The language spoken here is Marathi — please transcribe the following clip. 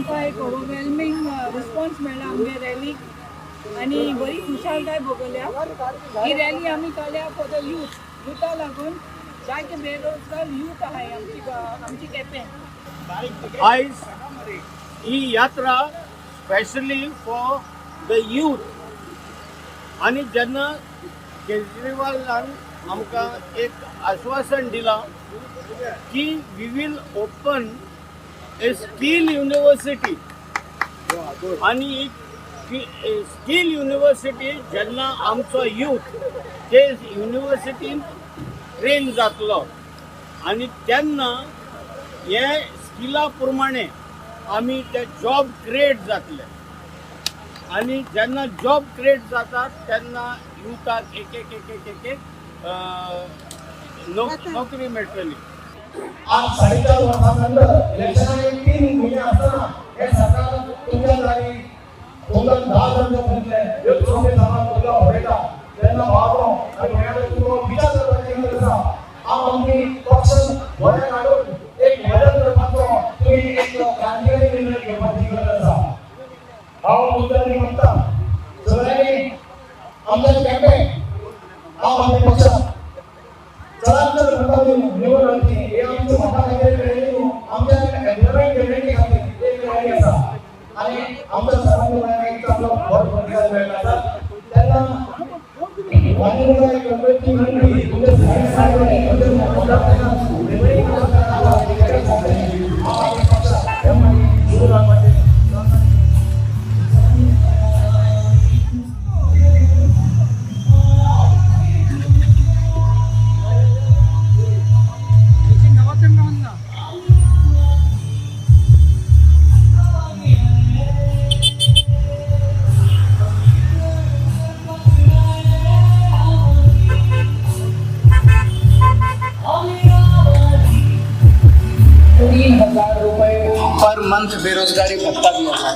आमकां एक ओवरवेलमींग रिस्पॉन्स मेळ्ळा आमगे रॅलीक आनी बरी खुशालकाय भोगल्या. ही रॅली आमी काडल्या फॉर द युथा लागून जायते बेरोजगार यूथ आहाय आमची केपें. आयज ही यात्रा स्पेशली फॉर द यूथ आनी जेन्ना केजरीवालान आमकां एक आश्वासन दिलां की we will open a skill university आनी स्कील युनिवर्सिटी जेन्ना आमचो यूथ ते युनिवर्सिटीन ट्रेन जातलो आनी तेन्ना हे स्किला प्रमाणे आमी ते जॉब क्रिएट जातले आनी जेन्ना जॉब क्रिएट जातात तेन्ना युथाक एक एक एक एक एक नोकरी मेळटली. आज 4.5 वर्सांनंतर इलेक्शनाक 3 म्हयने आसतना हे सरकार तुमच्या जागी 10 जण बसले ह्यो चोवणे सामान तुका पळयता तेन्ना बाबरो आनी गोंयाचो तुका विचार करपाची गरज आसा. हांव आमची पक्ष गोंयांत हाडून एक बदल करपाचो तुमी एक क्रांतिकारी निर्णय घेवपाची गरज आसा. हांव तुमच्यानी म्हणटा सगळ्यांनी आमच्या कॅम्पेन हांव आमच्या पक्षाक चडांत चड म्हणटा निवड रावची हे आमचे म्हाका खातीर आमच्या एम्प्लॉयमेंट गॅरंटी खातीर एक रॅली आसा आनी आमच्या सर्वांनी गोंयांक चांगलो भर प्रतिसाद मेळ्ळा आसा. तेन्ना वांगडा एक गणपती मंडळी तुमचे पर मंथ बेरोजगारी भत्ता दिया था.